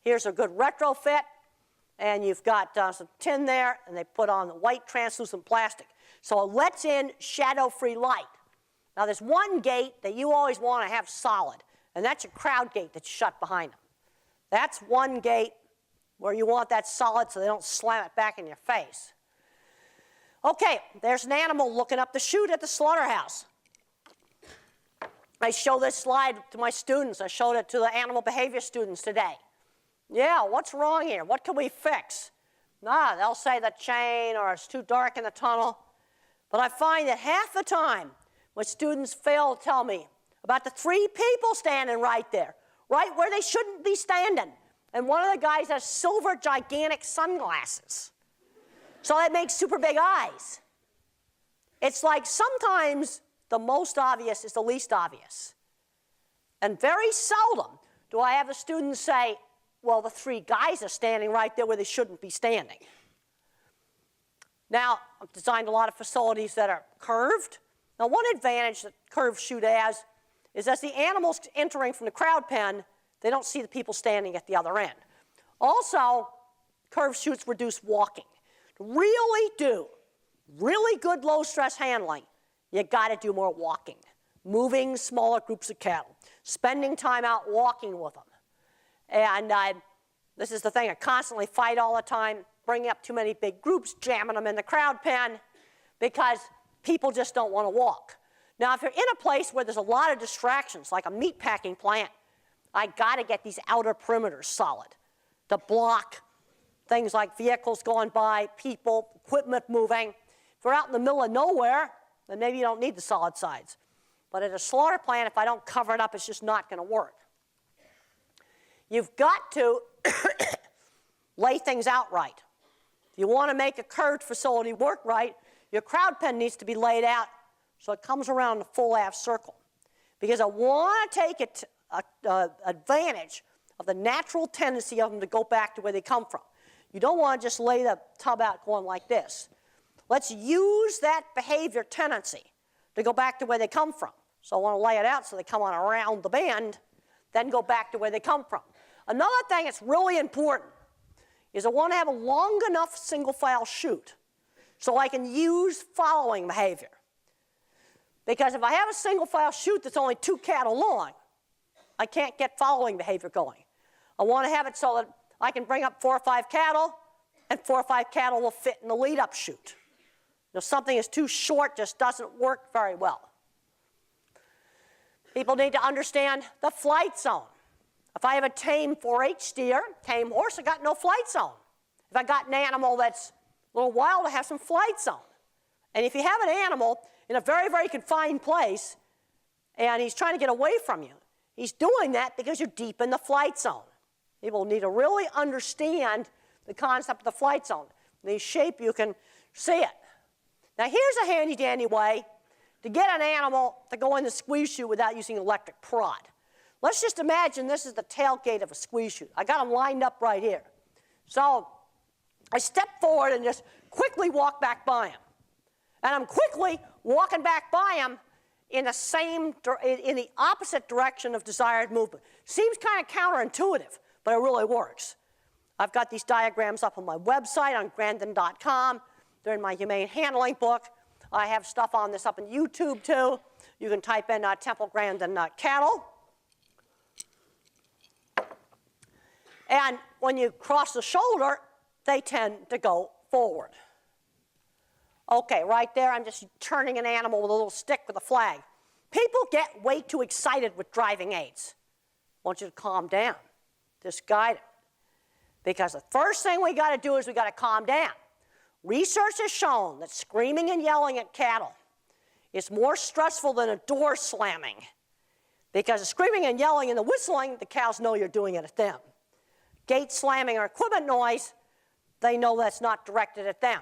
Here's a good retrofit, and you've got some tin there, and they put on the white translucent plastic. So it lets in shadow-free light. Now there's one gate that you always want to have solid, and that's your crowd gate that's shut behind them. That's one gate where you want that solid so they don't slam it back in your face. Okay, there's an animal looking up the chute at the slaughterhouse. I show this slide to my students. I showed it to the animal behavior students today. Yeah, what's wrong here? What can we fix? Nah, they'll say the chain or it's too dark in the tunnel. But I find that half the time when students fail to tell me about the 3 people standing right there, right where they shouldn't be standing. And one of the guys has silver gigantic sunglasses. So that makes super big eyes. It's like sometimes the most obvious is the least obvious. And very seldom do I have a student say, well, the 3 guys are standing right there where they shouldn't be standing. Now, I've designed a lot of facilities that are curved. Now, one advantage that curved chute has is as the animals entering from the crowd pen, they don't see the people standing at the other end. Also, curved chutes reduce walking. To really do really good low-stress handling, you got to do more walking, moving smaller groups of cattle, spending time out walking with them. And this is the thing, I constantly fight all the time, bringing up too many big groups, jamming them in the crowd pen, because people just don't want to walk. Now, if you're in a place where there's a lot of distractions, like a meat packing plant, I got to get these outer perimeters solid to block things like vehicles going by, people, equipment moving. If we're out in the middle of nowhere, then maybe you don't need the solid sides. But at a slaughter plant, if I don't cover it up, it's just not going to work. You've got to lay things out right. If you want to make a curved facility work right, your crowd pen needs to be laid out so it comes around the full half circle. Because I want to take advantage of the natural tendency of them to go back to where they come from. You don't want to just lay the tub out going like this. Let's use that behavior tendency to go back to where they come from. So I want to lay it out so they come on around the bend, then go back to where they come from. Another thing that's really important is I want to have a long enough single file chute so I can use following behavior. Because if I have a single file chute that's only 2 cattle long, I can't get following behavior going. I want to have it so that I can bring up 4 or 5 cattle, and 4 or 5 cattle will fit in the lead-up chute. If something is too short, just doesn't work very well. People need to understand the flight zone. If I have a tame 4-H steer, tame horse, I got no flight zone. If I got an animal that's a little wild, I have some flight zone. And if you have an animal in a very, very confined place, and he's trying to get away from you, he's doing that because you're deep in the flight zone. People need to really understand the concept of the flight zone. In the shape, you can see it. Now, here's a handy-dandy way to get an animal to go in the squeeze chute without using an electric prod. Let's just imagine this is the tailgate of a squeeze chute. I got them lined up right here. So I step forward and just quickly walk back by them. And I'm quickly walking back by them in the opposite direction of desired movement. Seems kind of counterintuitive, but it really works. I've got these diagrams up on my website on Grandin.com. They're in my humane handling book. I have stuff on this up on YouTube too. You can type in Temple Grandin cattle. And when you cross the shoulder, they tend to go forward. Okay, right there, I'm just turning an animal with a little stick with a flag. People get way too excited with driving aids. I want you to calm down. Just guide it. Because the first thing we got to do is we got to calm down. Research has shown that screaming and yelling at cattle is more stressful than a door slamming. Because the screaming and yelling and the whistling, the cows know you're doing it at them. Gate slamming or equipment noise, they know that's not directed at them.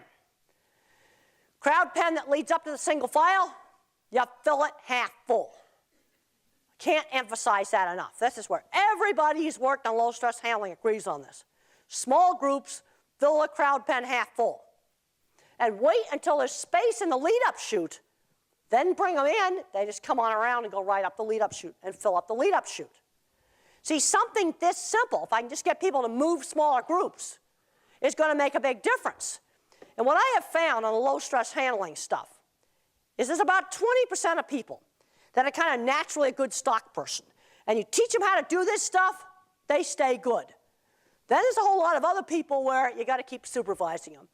Crowd pen that leads up to the single file, you fill it half full. Can't emphasize that enough. This is where everybody who's worked on low stress handling agrees on this. Small groups, fill a crowd pen half full. And wait until there's space in the lead-up chute, then bring them in. They just come on around and go right up the lead-up chute and fill up the lead-up chute. See, something this simple, if I can just get people to move smaller groups, is going to make a big difference. And what I have found on the low-stress handling stuff is there's about 20% of people that are kind of naturally a good stock person. And you teach them how to do this stuff, they stay good. Then there's a whole lot of other people where you got to keep supervising them.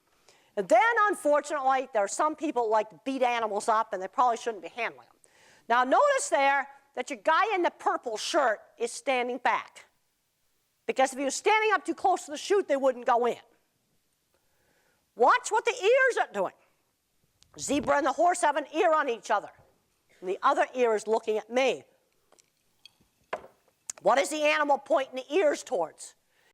And then, unfortunately, there are some people who like to beat animals up, and they probably shouldn't be handling them. Now, notice there that your guy in the purple shirt is standing back. Because if he was standing up too close to the chute, they wouldn't go in. Watch what the ears are doing. Zebra and the horse have an ear on each other, and the other ear is looking at me. What is the animal pointing the ears towards?